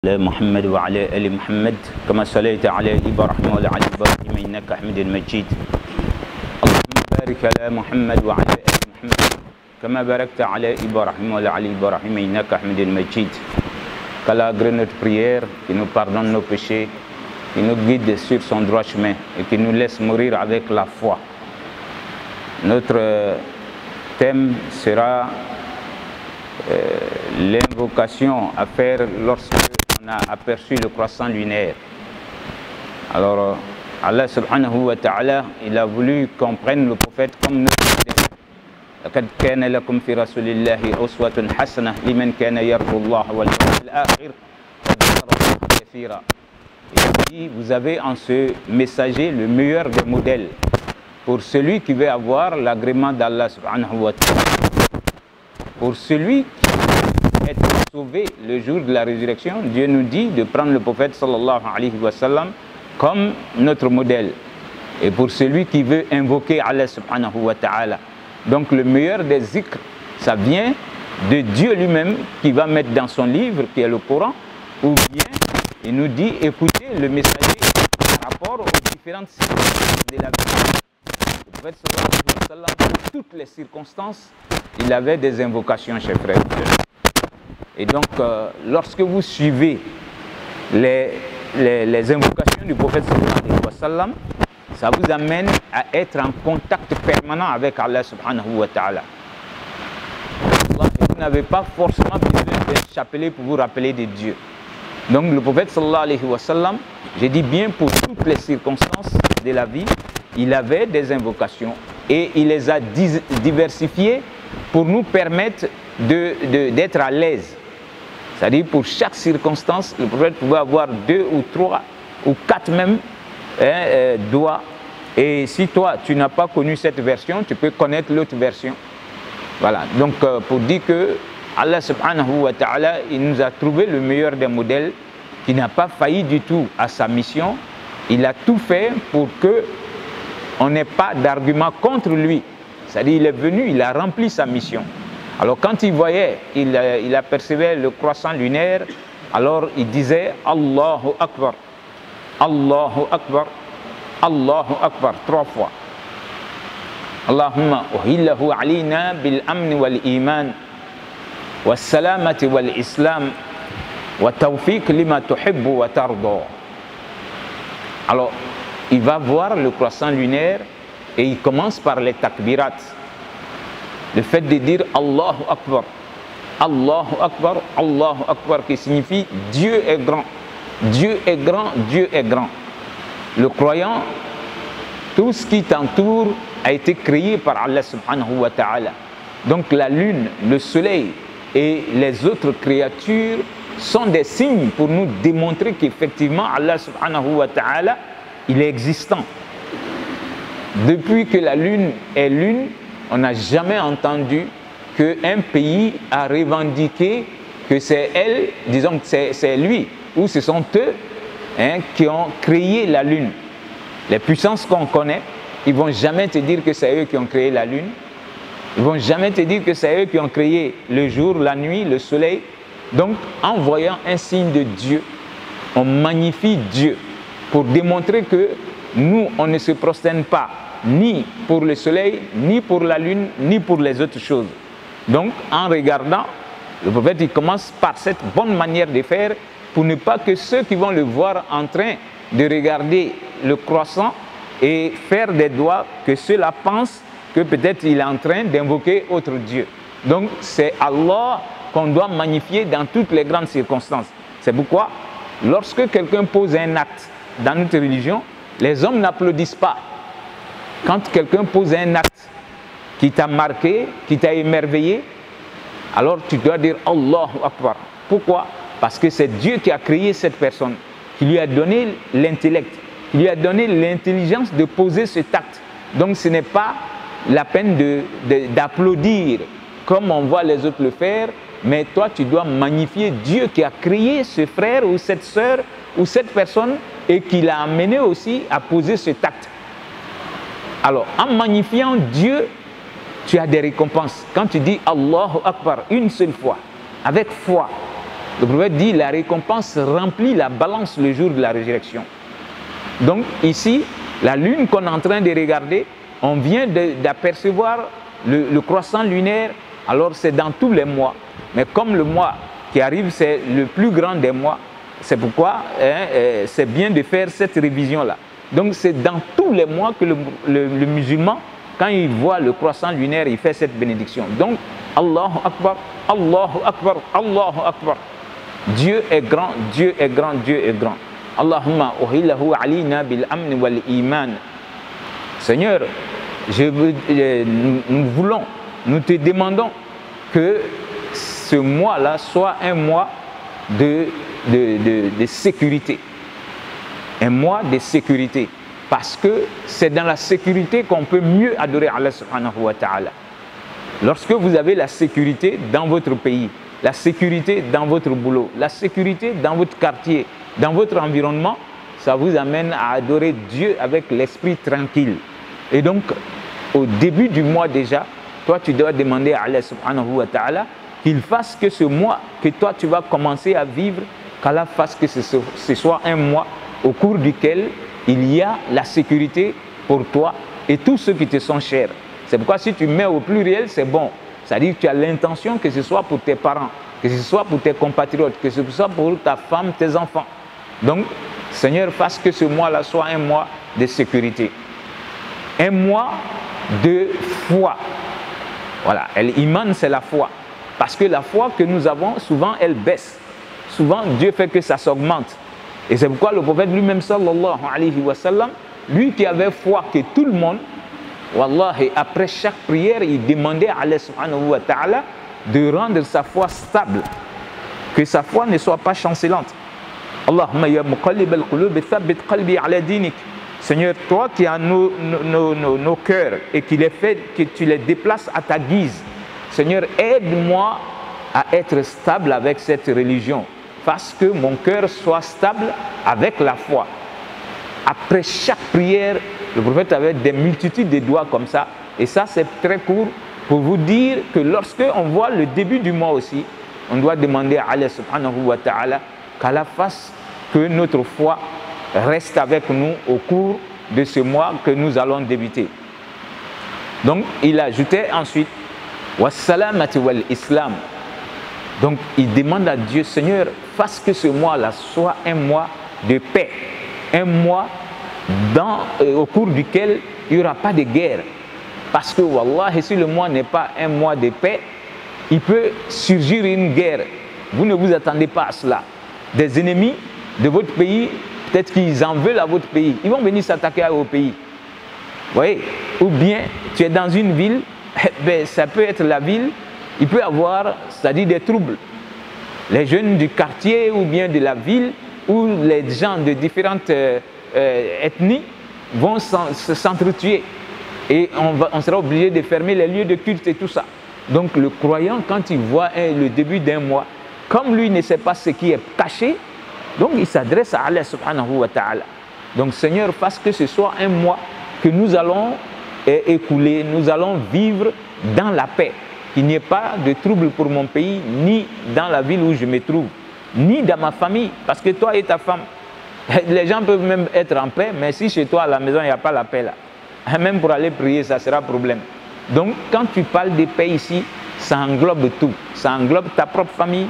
على محمد وعلى آل محمد كما صليت على إبراهيم وعلى آل إبراهيم إنك حميد مجيد. اللهم بارك على محمد وعلى آل محمد كما باركت على إبراهيم وعلى آل إبراهيم إنك حميد مجيد. Qu'Allah agrée notre prière, qu'il nous pardonne nos péchés, qu'il nous guide sur son droit chemin et qu'il nous laisse mourir avec la foi. Notre thème sera l'invocation à faire lorsque on a aperçu le croissant lunaire. Alors Allah subhanahu wa ta'ala, il a voulu qu'on prenne le prophète comme notre modèle. لقد كان لكم في رسول الله أسوة حسنة لمن كان يرجو الله واليوم الآخر وذكر الله كثيرا. Il dit, vous avez en ce messager le meilleur des modèles pour celui qui veut avoir l'agrément d'Allah subhanahu wa ta'ala, pour celui qui veut être sauvé le jour de la résurrection. Dieu nous dit de prendre le prophète sallallahu alayhi wa sallam comme notre modèle, et pour celui qui veut invoquer Allah subhanahu wa ta'ala. Donc le meilleur des zikrs, ça vient de Dieu lui-même qui va mettre dans son livre qui est le Coran, ou bien il nous dit écoutez le messager par rapport aux différentes circonstances de la vie. Le prophète sallallahu alayhi wa sallam, dans toutes les circonstances, il avait des invocations, chers frères. Et donc lorsque vous suivez les invocations du prophète sallallahu alayhi wa sallam, ça vous amène à être en contact permanent avec Allah subhanahu wa ta'ala. Vous n'avez pas forcément besoin d'un chapelet pour vous rappeler de Dieu. Donc le prophète sallallahu alayhi wa sallam, j'ai dit bien pour toutes les circonstances de la vie, il avait des invocations et il les a diversifiées pour nous permettre d'être à l'aise. C'est-à-dire pour chaque circonstance, le prophète pouvait avoir 2 ou 3 ou 4 même doigts. Et si toi tu n'as pas connu cette version, tu peux connaître l'autre version. Voilà, donc pour dire que Allah subhanahu wa ta'ala, il nous a trouvé le meilleur des modèles, qui n'a pas failli du tout à sa mission. Il a tout fait pour que on n'ait pas d'argument contre lui. C'est-à-dire il est venu, il a rempli sa mission. Alors quand il voyait, il apercevait le croissant lunaire, alors il disait Allahu Akbar, Allahu Akbar, Allahu Akbar 3 fois. Allahumma uhillahu alina bil amni wal iman was salamati wal islam wa tawfiq lima tuhibbu wa tarda. Alors il va voir le croissant lunaire et il commence par les takbirat. Le fait de dire Allahu Akbar, Allahu Akbar, Allahu Akbar, qui signifie Dieu est grand, Dieu est grand, Dieu est grand. Le croyant, tout ce qui t'entoure a été créé par Allah subhanahu wa ta'ala. Donc la lune, le soleil et les autres créatures sont des signes pour nous démontrer qu'effectivement Allah subhanahu wa ta'ala, il est existant. Depuis que la lune est lune, on n'a jamais entendu qu'un pays a revendiqué que c'est elle, disons que c'est lui, ou ce sont eux qui ont créé la lune. Les puissances qu'on connaît, ils ne vont jamais te dire que c'est eux qui ont créé la lune. Ils ne vont jamais te dire que c'est eux qui ont créé le jour, la nuit, le soleil. Donc, en voyant un signe de Dieu, on magnifie Dieu pour démontrer que nous, on ne se prosterne pas ni pour le soleil, ni pour la lune, ni pour les autres choses. Donc, en regardant, le prophète, il commence par cette bonne manière de faire pour ne pas que ceux qui vont le voir en train de regarder le croissant et faire des doigts, que ceux-là pensent que peut-être il est en train d'invoquer autre Dieu. Donc c'est Allah qu'on doit magnifier dans toutes les grandes circonstances. C'est pourquoi lorsque quelqu'un pose un acte dans notre religion, les hommes n'applaudissent pas. Quand quelqu'un pose un acte qui t'a marqué, qui t'a émerveillé, alors tu dois dire Allahu Akbar. Pourquoi? Parce que c'est Dieu qui a créé cette personne, qui lui a donné l'intellect, qui lui a donné l'intelligence de poser cet acte. Donc ce n'est pas la peine d'applaudir comme on voit les autres le faire, mais toi tu dois magnifier Dieu qui a créé ce frère ou cette sœur ou cette personne et qui l'a amené aussi à poser cet acte. Alors en magnifiant Dieu, tu as des récompenses. Quand tu dis Allahu Akbar une seule fois, avec foi, Le prophète dit la récompense remplit la balance le jour de la résurrection. Donc ici, la lune qu'on est en train de regarder, on vient d'apercevoir le croissant lunaire. Alors c'est dans tous les mois. Mais comme le mois qui arrive, c'est le plus grand des mois, c'est pourquoi c'est bien de faire cette révision-là. Donc c'est dans tous les mois que le musulman, quand il voit le croissant lunaire, il fait cette bénédiction. Donc, Allahu Akbar, Allahu Akbar, Allahu Akbar. Dieu est grand, Dieu est grand, Dieu est grand. Allahumma uhillahu alina bil amn wal iman. Seigneur, nous te demandons que ce mois-là soit un mois de sécurité. Un mois de sécurité. Parce que c'est dans la sécurité qu'on peut mieux adorer Allah subhanahu wa ta'ala. Lorsque vous avez la sécurité dans votre pays, la sécurité dans votre boulot, la sécurité dans votre quartier, dans votre environnement, ça vous amène à adorer Dieu avec l'esprit tranquille. Et donc, au début du mois déjà, toi tu dois demander à Allah subhanahu wa ta'ala qu'il fasse que ce mois que toi tu vas commencer à vivre, qu'Allah fasse que ce soit un mois au cours duquel il y a la sécurité pour toi et tous ceux qui te sont chers. C'est pourquoi si tu mets au pluriel, c'est bon. C'est-à-dire que tu as l'intention que ce soit pour tes parents, que ce soit pour tes compatriotes, que ce soit pour ta femme, tes enfants. Donc, Seigneur, fasse que ce mois-là soit un mois de sécurité. Un mois de foi. Voilà, l'iman, c'est la foi. Parce que la foi que nous avons, souvent, elle baisse. Souvent, Dieu fait que ça s'augmente. Et c'est pourquoi le prophète lui-même, sallallahu alayhi wa sallam, lui qui avait foi que tout le monde, wallahi, après chaque prière, il demandait à Allah subhanahu wa ta'ala de rendre sa foi stable. Que sa foi ne soit pas chancelante. Allahumma ya muqallib al-qulub thabbit qalbi ala dinik. Seigneur, toi qui as nos cœurs et qui les fais, que tu les déplaces à ta guise. Seigneur, aide-moi à être stable avec cette religion. Fasse que mon cœur soit stable avec la foi. Après chaque prière, le prophète avait des multitudes de doigts comme ça. Et ça, c'est très court pour vous dire que lorsque on voit le début du mois aussi, on doit demander à Allah subhanahu wa ta'ala qu'Allah fasse que notre foi reste avec nous au cours de ce mois que nous allons débuter. Donc, il ajoutait ensuite wassalamati wal islam. Donc, il demande à Dieu, Seigneur, fasse que ce mois-là soit un mois de paix, un mois au cours duquel il n'y aura pas de guerre. Parce que, wallah, si le mois n'est pas un mois de paix, il peut surgir une guerre. Vous ne vous attendez pas à cela. Des ennemis de votre pays, peut-être qu'ils en veulent à votre pays. Ils vont venir s'attaquer au pays. Vous voyez? Ou bien, tu es dans une ville, ben, ça peut être la ville, il peut y avoir, c'est-à-dire des troubles. Les jeunes du quartier ou bien de la ville, ou les gens de différentes ethnies vont s'entretuer. Et on sera obligé de fermer les lieux de culte et tout ça. Donc le croyant, quand il voit le début d'un mois, comme lui ne sait pas ce qui est caché, donc il s'adresse à Allah subhanahu wa ta'ala. Donc Seigneur, fasse que ce soit un mois que nous allons écouler, nous allons vivre dans la paix. Qu'il n'y ait pas de trouble pour mon pays, ni dans la ville où je me trouve, ni dans ma famille, parce que toi et ta femme, les gens peuvent même être en paix, mais si chez toi à la maison il n'y a pas la paix là, même pour aller prier, ça sera problème. Donc quand tu parles de paix ici, ça englobe tout, ça englobe ta propre famille,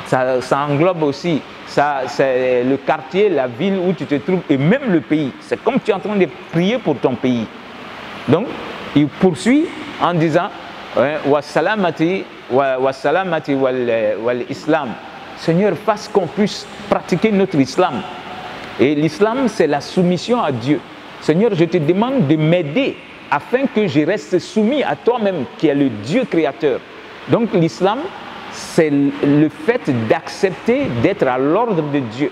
ça englobe aussi c'est le quartier, la ville où tu te trouves et même le pays. C'est comme tu es en train de prier pour ton pays. Donc il poursuit en disant wassalamati wal islam. Seigneur, fasse qu'on puisse pratiquer notre islam. Et l'islam, c'est la soumission à Dieu. Seigneur, je te demande de m'aider afin que je reste soumis à toi-même qui est le Dieu créateur. Donc l'islam, c'est le fait d'accepter d'être à l'ordre de Dieu.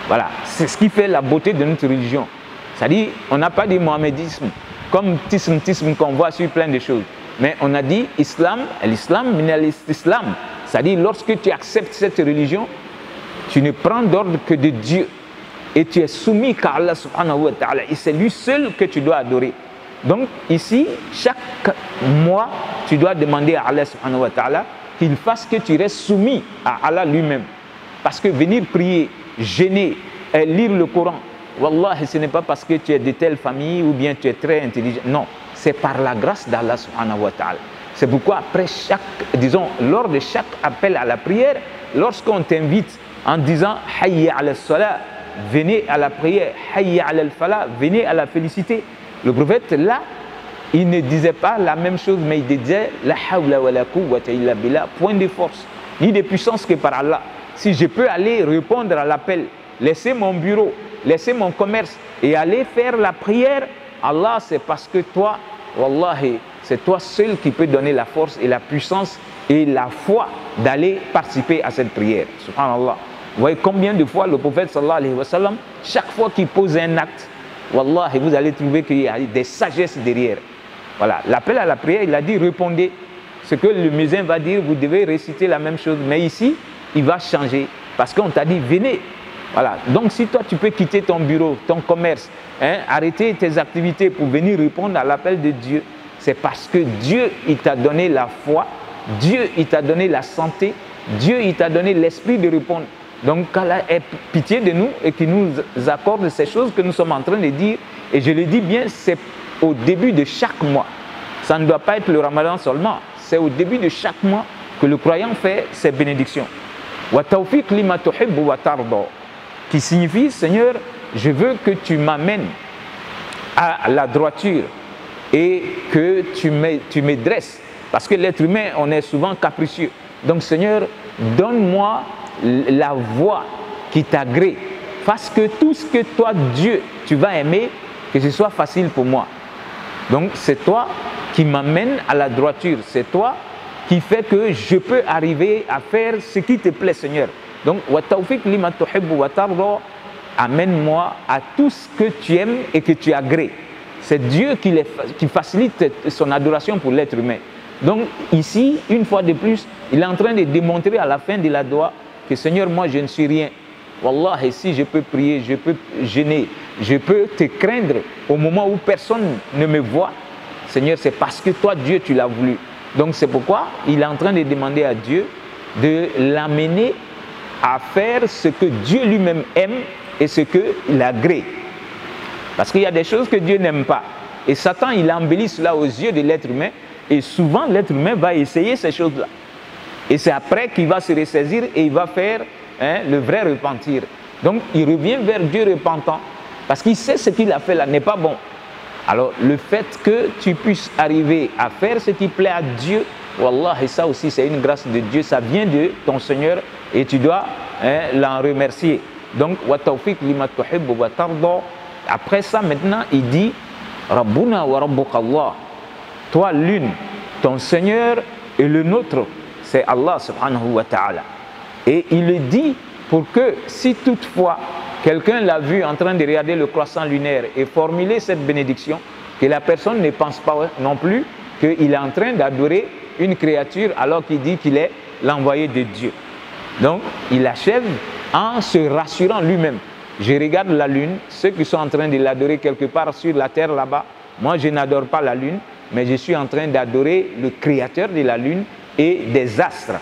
Voilà, c'est ce qui fait la beauté de notre religion. C'est-à-dire, on n'a pas dit mohammédisme, comme tisme qu'on voit sur plein de choses. Mais on a dit islam, l'islam, l'islam. C'est-à-dire, lorsque tu acceptes cette religion, tu ne prends d'ordre que de Dieu. Et tu es soumis qu'à Allah subhanahu wa ta'ala. Et c'est lui seul que tu dois adorer. Donc ici, chaque mois, tu dois demander à Allah subhanahu wa ta'ala qu'il fasse que tu restes soumis à Allah lui-même. Parce que venir prier, gêner, lire le Coran, wallah, ce n'est pas parce que tu es de telle famille ou bien tu es très intelligent. Non, c'est par la grâce d'Allah subhanahu wa ta'ala. C'est pourquoi après lors de chaque appel à la prière, lorsqu'on t'invite en disant hayya ala salat, venez à la prière, hayya ala al-falah, venez à la félicité. Le prophète là, il ne disait pas la même chose, mais il disait la hawla wa la quwwata illa billah, point de force, ni de puissance que par Allah. Si je peux aller répondre à l'appel, laisser mon bureau, laisser mon commerce et aller faire la prière, Allah, c'est parce que toi, wallahi, c'est toi seul qui peux donner la force et la puissance et la foi d'aller participer à cette prière. Subhanallah. Vous voyez combien de fois le prophète sallallahu alayhi wa sallam, chaque fois qu'il pose un acte, wallahi, vous allez trouver qu'il y a des sagesses derrière. Voilà, l'appel à la prière, il a dit répondez. Ce que le muezzin va dire, vous devez réciter la même chose. Mais ici, il va changer parce qu'on t'a dit venez. Voilà, donc si toi tu peux quitter ton bureau, ton commerce, arrêter tes activités pour venir répondre à l'appel de Dieu, c'est parce que Dieu, il t'a donné la foi, Dieu, il t'a donné la santé, Dieu, il t'a donné l'esprit de répondre. Donc, qu'Allah ait pitié de nous et qu'il nous accorde ces choses que nous sommes en train de dire. Et je le dis bien, c'est au début de chaque mois. Ça ne doit pas être le Ramadan seulement. C'est au début de chaque mois que le croyant fait ses bénédictions. Wa tawfiq lima tuhibbu wa tarda, qui signifie, Seigneur, je veux que tu m'amènes à la droiture et que tu me dresses. Parce que l'être humain, on est souvent capricieux. Donc, Seigneur, donne-moi la voie qui t'agrée. Fasse que tout ce que toi, Dieu, tu vas aimer, que ce soit facile pour moi. Donc, c'est toi qui m'amène à la droiture. C'est toi qui fait que je peux arriver à faire ce qui te plaît, Seigneur. Donc, wa tawfiq lima tuhibbu wa tarda, amène-moi à tout ce que tu aimes et que tu agrées. C'est Dieu qui facilite son adoration pour l'être humain. Donc, ici, une fois de plus, il est en train de démontrer à la fin de la doua que Seigneur, moi, je ne suis rien. Wallah, et si je peux prier, je peux gêner, je peux te craindre au moment où personne ne me voit, Seigneur, c'est parce que toi, Dieu, tu l'as voulu. Donc, c'est pourquoi il est en train de demander à Dieu de l'amener à faire ce que Dieu lui-même aime et ce qu'il agrée. Parce qu'il y a des choses que Dieu n'aime pas. Et Satan, il embellit cela aux yeux de l'être humain. Et souvent, l'être humain va essayer ces choses-là. Et c'est après qu'il va se ressaisir et il va faire le vrai repentir. Donc, il revient vers Dieu repentant. Parce qu'il sait ce qu'il a fait là n'est pas bon. Alors, le fait que tu puisses arriver à faire ce qui plaît à Dieu, wallah, et ça aussi, c'est une grâce de Dieu. Ça vient de ton Seigneur et tu dois l'en remercier. Donc, wa tawfiq lima tuhibbu wa tarda. Après ça, maintenant, il dit Rabbuna wa rabbuka Allah. Toi, l'une, ton Seigneur et le nôtre, c'est Allah subhanahu wa ta'ala. Et il le dit pour que si toutefois quelqu'un l'a vu en train de regarder le croissant lunaire et formuler cette bénédiction, que la personne ne pense pas non plus qu'il est en train d'adorer une créature alors qu'il dit qu'il est l'envoyé de Dieu. Donc, il achève en se rassurant lui-même. Je regarde la lune, ceux qui sont en train de l'adorer quelque part sur la terre là-bas, moi je n'adore pas la lune, mais je suis en train d'adorer le créateur de la lune et des astres.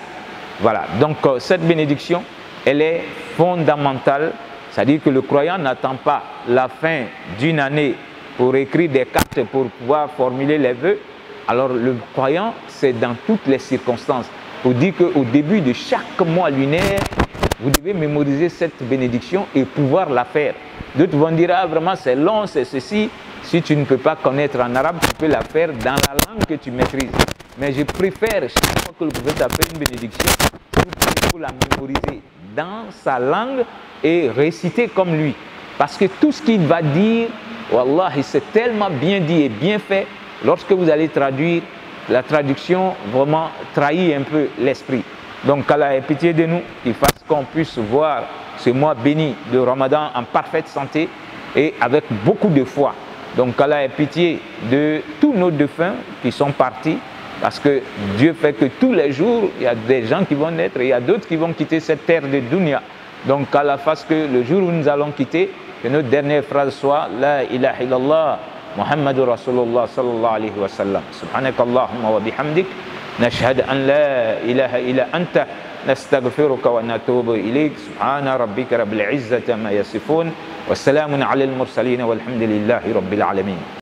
Voilà, donc cette bénédiction, elle est fondamentale, c'est-à-dire que le croyant n'attend pas la fin d'une année pour écrire des cartes pour pouvoir formuler les vœux. Alors le croyant, c'est dans toutes les circonstances. Pour dire qu'au début de chaque mois lunaire, vous devez mémoriser cette bénédiction et pouvoir la faire. D'autres vont dire, ah vraiment c'est long, c'est ceci. Si tu ne peux pas connaître en arabe, tu peux la faire dans la langue que tu maîtrises. Mais je préfère, chaque fois que le prophète a fait une bénédiction, pour la mémoriser dans sa langue et réciter comme lui. Parce que tout ce qu'il va dire, wallah, c'est tellement bien dit et bien fait, lorsque vous allez traduire, la traduction vraiment trahit un peu l'esprit. Donc qu'Allah ait pitié de nous, qu'il fasse qu'on puisse voir ce mois béni de Ramadan en parfaite santé et avec beaucoup de foi. Donc qu'Allah ait pitié de tous nos défunts qui sont partis, parce que Dieu fait que tous les jours, il y a des gens qui vont naître et il y a d'autres qui vont quitter cette terre de dunya. Donc qu'Allah fasse que le jour où nous allons quitter, que notre dernière phrase soit La ilaha illallah Muhammadur Rasulullah sallallahu alayhi wa sallam. Subhanakallahumma wa bihamdik. نشهد أن لا إله إلا أنت نستغفرك ونتوب إليك. سبحان ربك رب العزة ما يصفون والسلام على المرسلين والحمد لله رب العالمين.